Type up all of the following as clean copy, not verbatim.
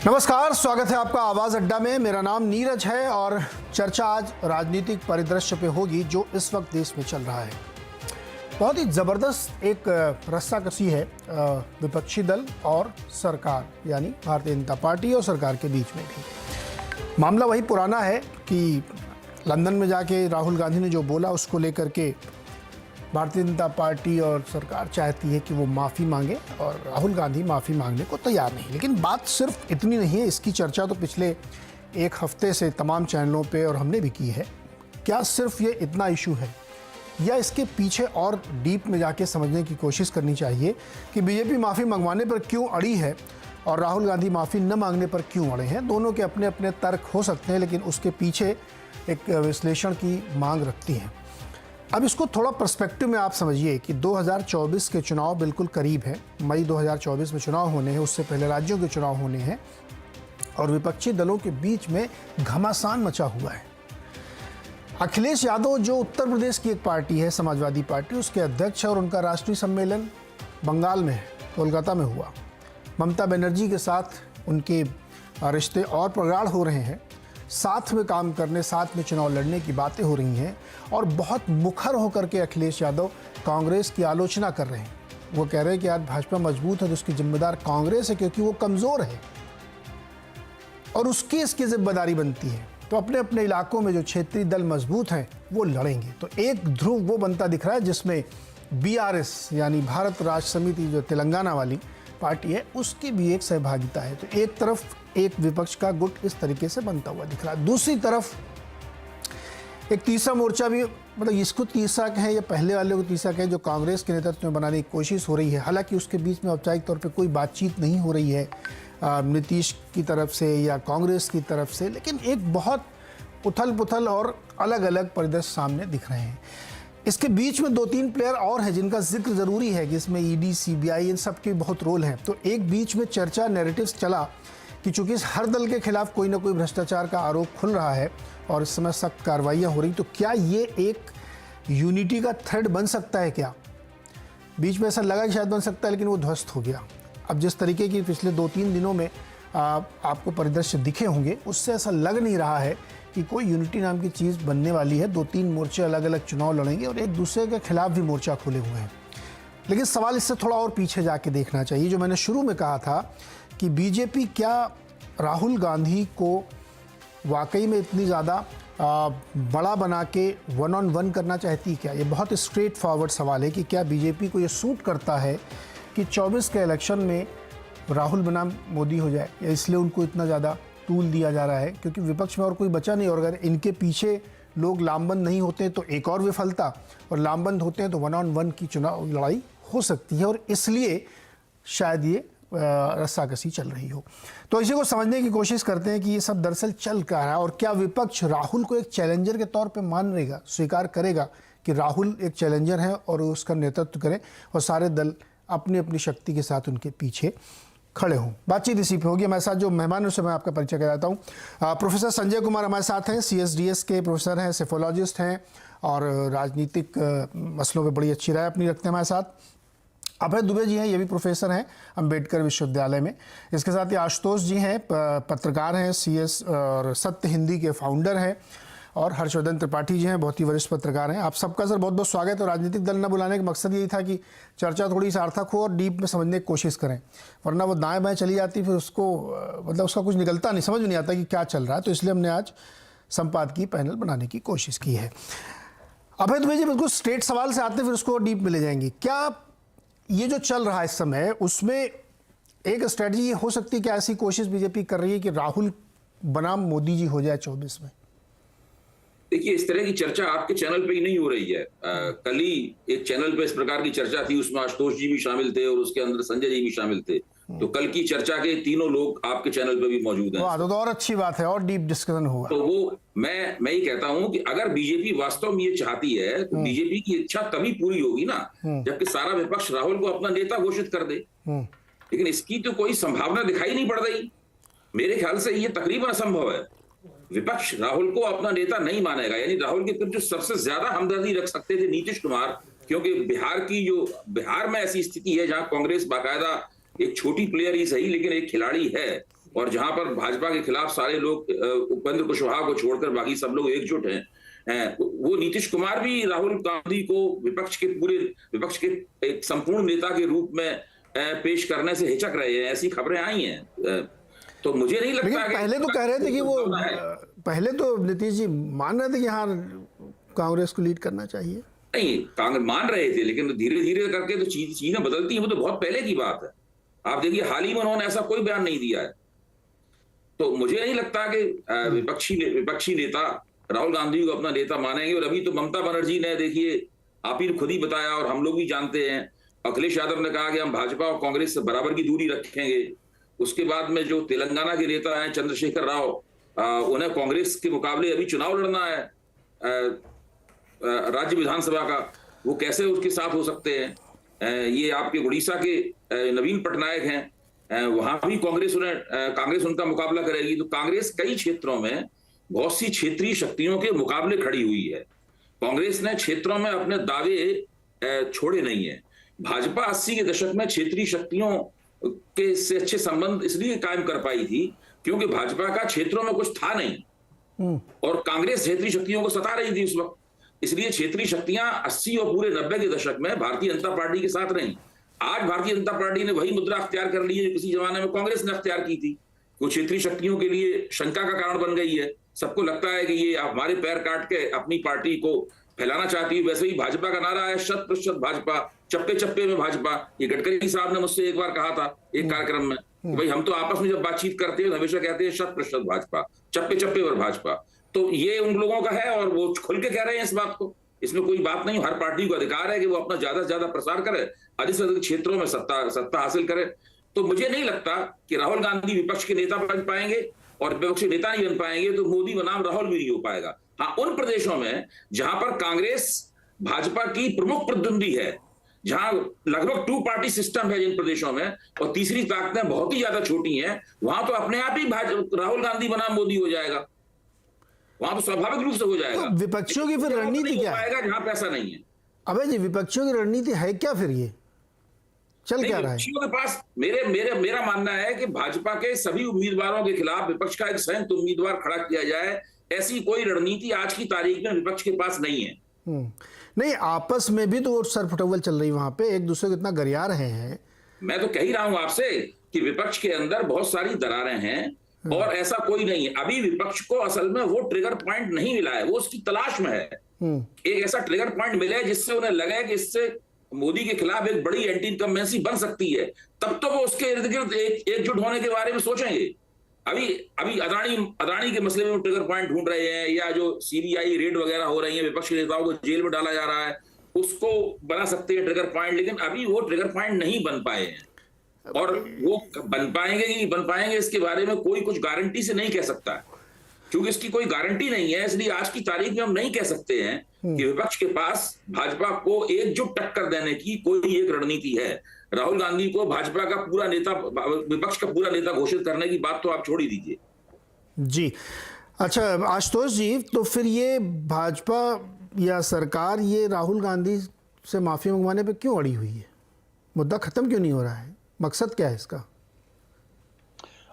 नमस्कार, स्वागत है आपका आवाज अड्डा में। मेरा नाम नीरज है और चर्चा आज राजनीतिक परिदृश्य पे होगी जो इस वक्त देश में चल रहा है। बहुत ही जबरदस्त एक रस्साकसी है विपक्षी दल और सरकार, यानी भारतीय जनता पार्टी और सरकार के बीच में भी। मामला वही पुराना है कि लंदन में जाके राहुल गांधी ने जो बोला उसको लेकर के भारतीय जनता पार्टी और सरकार चाहती है कि वो माफ़ी मांगे और राहुल गांधी माफ़ी मांगने को तैयार नहीं। लेकिन बात सिर्फ इतनी नहीं है, इसकी चर्चा तो पिछले एक हफ्ते से तमाम चैनलों पे और हमने भी की है। क्या सिर्फ ये इतना इशू है या इसके पीछे और डीप में जाके समझने की कोशिश करनी चाहिए कि बीजेपी माफ़ी मंगवाने पर क्यों अड़ी है और राहुल गांधी माफ़ी न मांगने पर क्यों अड़े हैं। दोनों के अपने अपने तर्क हो सकते हैं, लेकिन उसके पीछे एक विश्लेषण की मांग रखती हैं। अब इसको थोड़ा पर्सपेक्टिव में आप समझिए कि 2024 के चुनाव बिल्कुल करीब है। मई 2024 में चुनाव होने हैं, उससे पहले राज्यों के चुनाव होने हैं और विपक्षी दलों के बीच में घमासान मचा हुआ है। अखिलेश यादव जो उत्तर प्रदेश की एक पार्टी है, समाजवादी पार्टी, उसके अध्यक्ष और उनका राष्ट्रीय सम्मेलन बंगाल में है, कोलकाता में हुआ। ममता बनर्जी के साथ उनके रिश्ते और प्रगाढ़ हो रहे हैं, साथ में काम करने, साथ में चुनाव लड़ने की बातें हो रही हैं और बहुत मुखर होकर के अखिलेश यादव कांग्रेस की आलोचना कर रहे हैं। वो कह रहे हैं कि आज भाजपा मजबूत है तो उसकी जिम्मेदार कांग्रेस है क्योंकि वो कमज़ोर है और उसकी इसकी जिम्मेदारी बनती है। तो अपने अपने इलाकों में जो क्षेत्रीय दल मजबूत हैं वो लड़ेंगे। तो एक ध्रुव वो बनता दिख रहा है जिसमें BRS यानी भारत राष्ट्र समिति जो तेलंगाना वाली पार्टी है उसकी भी एक सहभागिता है। तो एक तरफ एक विपक्ष का गुट इस तरीके से बनता हुआ दिख रहा है, दूसरी तरफ एक तीसरा मोर्चा भी, मतलब इसको तीसरा कहें या पहले वाले को तीसरा कहें, जो कांग्रेस के नेतृत्व में बनाने की कोशिश हो रही है। हालांकि उसके बीच में औपचारिक तौर पे कोई बातचीत नहीं हो रही है नीतीश की तरफ से या कांग्रेस की तरफ से, लेकिन एक बहुत उथल पुथल और अलग अलग परिदृश्य सामने दिख रहे हैं। इसके बीच में 2-3 प्लेयर और हैं जिनका जिक्र ज़रूरी है, जिसमें ED, CBI इन सब के बहुत रोल हैं। तो एक बीच में चर्चा नैरेटिव्स चला कि चूंकि हर दल के खिलाफ कोई ना कोई भ्रष्टाचार का आरोप खुल रहा है और इस समय सख्त कार्रवाइयाँ हो रही, तो क्या ये एक यूनिटी का थ्रेड बन सकता है? क्या बीच में ऐसा लगा कि शायद बन सकता है, लेकिन वो ध्वस्त हो गया। अब जिस तरीके की पिछले 2-3 दिनों में आपको परिदृश्य दिखे होंगे, उससे ऐसा लग नहीं रहा है कि कोई यूनिटी नाम की चीज़ बनने वाली है। 2-3 मोर्चे अलग अलग चुनाव लड़ेंगे और एक दूसरे के खिलाफ भी मोर्चा खोले हुए हैं। लेकिन सवाल इससे थोड़ा और पीछे जाके देखना चाहिए। जो मैंने शुरू में कहा था कि बीजेपी क्या राहुल गांधी को वाकई में इतनी ज़्यादा बड़ा बना के 1-on-1 करना चाहती है क्या? ये बहुत स्ट्रेट फॉरवर्ड सवाल है कि क्या बीजेपी को ये सूट करता है कि 24 के इलेक्शन में राहुल बनाम मोदी हो जाए, या इसलिए उनको इतना ज़्यादा टूल दिया जा रहा है क्योंकि विपक्ष में और कोई बचा नहीं, और अगर इनके पीछे लोग लामबंद नहीं होते तो एक और विफलता, और लामबंद होते हैं तो 1-on-1 की चुनाव लड़ाई हो सकती है और इसलिए शायद ये रस्साकसी चल रही हो। तो इसी को समझने की कोशिश करते हैं कि ये सब दरअसल चल क्या रहा है और क्या विपक्ष राहुल को एक चैलेंजर के तौर पे मानेगा, स्वीकार करेगा कि राहुल एक चैलेंजर है और उसका नेतृत्व करें और सारे दल अपनी अपनी शक्ति के साथ उनके पीछे खड़े हों। बातचीत इसी पे होगी। हमारे साथ जो मेहमान उनसे मैं आपका परिचय कराता हूँ। प्रोफेसर संजय कुमार हमारे साथ हैं, CSDS के प्रोफेसर हैं, सेफोलॉजिस्ट हैं और राजनीतिक मसलों पे बड़ी अच्छी राय अपनी रखते हैं। हमारे साथ अभय दुबे जी हैं, ये भी प्रोफेसर हैं अम्बेडकर विश्वविद्यालय में। इसके साथ ही आशुतोष जी हैं, पत्रकार हैं, CS और सत्य हिंदी के फाउंडर हैं, और हर्षवर्धन त्रिपाठी जी हैं, बहुत ही वरिष्ठ पत्रकार हैं। आप सबका सर बहुत बहुत स्वागत है। राजनीतिक दल न बुलाने का मकसद यही था कि चर्चा थोड़ी सार्थक हो और डीप में समझने की कोशिश करें, वरना वो दाएं बाएं चली जाती, फिर उसको मतलब उसका कुछ निकलता नहीं, समझ नहीं आता कि क्या चल रहा है। तो इसलिए हमने आज संपादकीय पैनल बनाने की कोशिश की है। अभय दुबे जी, बिल्कुल स्ट्रेट सवाल से आते हैं, फिर उसको डीप में ले जाएंगे। क्या ये जो चल रहा है इस समय, उसमें एक स्ट्रेटजी हो सकती है कि ऐसी कोशिश बीजेपी कर रही है कि राहुल बनाम मोदी जी हो जाए 24 में? देखिए, इस तरह की चर्चा आपके चैनल पे ही नहीं हो रही है। कल ही एक चैनल पे इस प्रकार की चर्चा थी, उसमें आशुतोष जी भी शामिल थे और उसके अंदर संजय जी भी शामिल थे। तो कल की चर्चा के तीनों लोग आपके चैनल पे भी मौजूद हैं। तो और अच्छी बात है और डीप डिस्कशन होगा। तो वो मैं ही कहता हूं कि अगर बीजेपी वास्तव में ये चाहती है तो बीजेपी की इच्छा तभी पूरी होगी ना जबकि सारा विपक्ष राहुल को अपना नेता घोषित कर दे। लेकिन इसकी तो कोई संभावना दिखाई नहीं पड़ रही। मेरे ख्याल से ये तकरीबन असंभव है। विपक्ष राहुल को अपना नेता नहीं मानेगा। यानी राहुल के प्रति जो सबसे ज्यादा हमदर्दी रख सकते थे नीतीश कुमार, क्योंकि बिहार में ऐसी स्थिति है जहां कांग्रेस बाकायदा एक छोटी प्लेयर ही सही लेकिन एक खिलाड़ी है, और जहां पर भाजपा के खिलाफ सारे लोग उपेंद्र कुशवाहा को छोड़कर बाकी सब लोग एकजुट हैं, वो नीतीश कुमार भी राहुल गांधी को विपक्ष के एक संपूर्ण नेता के रूप में पेश करने से हिचक रहे हैं, ऐसी खबरें आई हैं। तो मुझे नहीं लगता कि पहले तो कह रहे थे कि वो पहले तो नीतीश जी मान रहे थे कि हाँ कांग्रेस को लीड करना चाहिए। नहीं, कांग्रेस मान रहे थे, लेकिन धीरे धीरे करके तो चीजें बदलती हैं। वो तो बहुत पहले की बात है। आप देखिए हाल ही में उन्होंने ऐसा कोई बयान नहीं दिया है। तो मुझे नहीं लगता कि विपक्षी नेता राहुल गांधी को अपना नेता मानेंगे। और अभी तो ममता बनर्जी ने, देखिए आप ही ने खुद ही बताया और हम लोग भी जानते हैं, अखिलेश यादव ने कहा कि हम भाजपा और कांग्रेस से बराबर की दूरी रखेंगे। उसके बाद में जो तेलंगाना के नेता हैं चंद्रशेखर राव, उन्हें कांग्रेस के मुकाबले अभी चुनाव लड़ना है राज्य विधानसभा का, वो कैसे उसके साथ हो सकते हैं। ये आपके उड़ीसा के नवीन पटनायक हैं, वहां भी कांग्रेस उनका मुकाबला करेगी। तो कांग्रेस कई क्षेत्रों में बहुत सी क्षेत्रीय शक्तियों के मुकाबले खड़ी हुई है। कांग्रेस ने क्षेत्रों में अपने दावे छोड़े नहीं है। भाजपा 80 के दशक में क्षेत्रीय शक्तियों के से अच्छे संबंध इसलिए कायम कर पाई थी क्योंकि भाजपा का क्षेत्रों में कुछ था नहीं और कांग्रेस क्षेत्रीय शक्तियों को सता रही थी उस वक्त। इसलिए क्षेत्रीय शक्तियां 80 और पूरे 90 के दशक में भारतीय जनता पार्टी के साथ रहीं। आज भारतीय जनता पार्टी ने वही मुद्रा अख्तियार कर ली है जो किसी जमाने में कांग्रेस ने अख्तियार की थी। वो क्षेत्रीय शक्तियों के लिए शंका का कारण बन गई है। सबको लगता है कि ये हमारे पैर काट के अपनी पार्टी को फैलाना चाहती है। वैसे ही भाजपा का नारा है 100% भाजपा, चप्पे चप्पे में भाजपा। ये गडकरी साहब ने मुझसे एक बार कहा था एक कार्यक्रम में, भाई हम तो आपस में जब बातचीत करते हैं हमेशा कहते हैं 100% भाजपा, चप्पे चप्पे पर भाजपा। तो ये उन लोगों का है और वो खुल के कह रहे हैं इस बात को। इसमें कोई बात नहीं, हर पार्टी को अधिकार है कि वो अपना ज्यादा से ज्यादा प्रसार करे, अधिक से अधिक क्षेत्रों में सत्ता हासिल करे। तो मुझे नहीं लगता कि राहुल गांधी विपक्ष के नेता बन पाएंगे और विपक्षी नेता नहीं बन पाएंगे तो मोदी बनाम राहुल भी नहीं हो पाएगा। हाँ, उन प्रदेशों में जहां पर कांग्रेस भाजपा की प्रमुख प्रतिद्वंदी है, जहां लगभग 2 पार्टी सिस्टम है जिन प्रदेशों में और तीसरी ताकतें बहुत ही ज्यादा छोटी हैं, वहां तो अपने आप ही राहुल गांधी बनाम मोदी हो जाएगा। वहां तो स्वाभाविक रूप से हो जाएगा। तो विपक्षियों की फिर रणनीति क्या है? जहां पैसा नहीं है। अबे जी, विपक्षियों की रणनीति है क्या फिर? ये चल क्या रहा है? विपक्षियों के पास मेरा मानना है कि भाजपा के सभी उम्मीदवारों के खिलाफ विपक्ष का एक संयुक्त उम्मीदवार खड़ा किया जाए, ऐसी कोई रणनीति आज की तारीख में विपक्ष के पास नहीं है। नहीं, आपस में भी तो सरफटौल चल रही, वहां पे एक दूसरे को इतना गरिया रहे हैं। मैं तो कह ही रहा हूं आपसे कि विपक्ष के अंदर बहुत सारी दरारें हैं और ऐसा कोई नहीं है। अभी विपक्ष को असल में वो ट्रिगर पॉइंट नहीं मिला है, वो उसकी तलाश में है। एक ऐसा ट्रिगर पॉइंट मिले जिससे उन्हें लगे कि इससे मोदी के खिलाफ एक बड़ी एंटी इनकम्बेंसी बन सकती है, तब तो वो उसके इर्द गिर्द एकजुट होने के बारे में सोचेंगे। अभी अदानी के मसले में ट्रिगर पॉइंट ढूंढ रहे हैं, या जो सीबीआई रेड वगैरह हो रही है, विपक्षी नेताओं को जेल में डाला जा रहा है, उसको बना सकते हैं ट्रिगर पॉइंट। लेकिन अभी वो ट्रिगर पॉइंट नहीं बन पाए हैं और वो बन पाएंगे कि नहीं बन पाएंगे इसके बारे में कोई कुछ गारंटी से नहीं कह सकता है, क्योंकि इसकी कोई गारंटी नहीं है। इसलिए आज की तारीख में हम नहीं कह सकते हैं कि विपक्ष के पास भाजपा को एकजुट टक्कर देने की कोई एक रणनीति है। राहुल गांधी को भाजपा का पूरा नेता, विपक्ष का पूरा नेता घोषित करने की बात तो आप छोड़ ही दीजिए। जी अच्छा आशुतोष जी, तो फिर ये भाजपा या सरकार ये राहुल गांधी से माफी मंगवाने पे क्यों अड़ी हुई है? मुद्दा खत्म क्यों नहीं हो रहा है? मकसद क्या है इसका?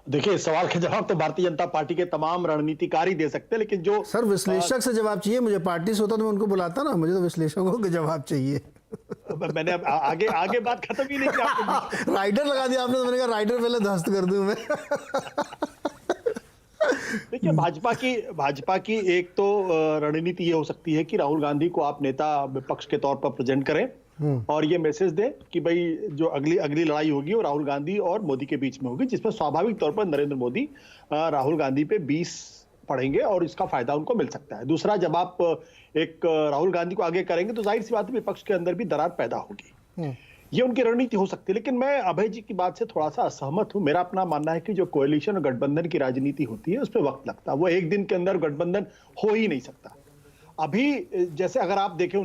देखिए, इस सवाल का जवाब तो भारतीय जनता पार्टी के तमाम रणनीतिकार ही दे सकते हैं, लेकिन जो सर विश्लेषक से जवाब चाहिए। मुझे पार्टी से होता तो मैं उनको बुलाता ना, मुझे तो विश्लेषकों के जवाब चाहिए। मैंने आगे बात खत्म ही नहीं की। राइडर लगा दिया आपने, तो मैंने कहा राइडर पहले ध्वस्त कर दूं मैं। देखिए, भाजपा की एक तो रणनीति ये हो सकती है कि राहुल गांधी को आप नेता विपक्ष के तौर पर प्रेजेंट करें और ये मैसेज दे कि भाई जो अगली लड़ाई होगी वो राहुल गांधी और मोदी के बीच में होगी, जिसमें स्वाभाविक तौर पर नरेंद्र मोदी राहुल गांधी पे 20 पड़ेंगे और इसका फायदा उनको मिल सकता है। दूसरा, जब आप एक राहुल गांधी को आगे करेंगे तो जाहिर सी बात है विपक्ष के अंदर भी दरार पैदा होगी। ये उनकी रणनीति हो सकती है। लेकिन मैं अभय जी की बात से थोड़ा सा असहमत हूं। मेरा अपना मानना है कि जो कोएलिशन और गठबंधन की राजनीति होती है उसमें वक्त लगता है, वो एक दिन के अंदर गठबंधन हो ही नहीं सकता। अभी जैसे अगर आप देखें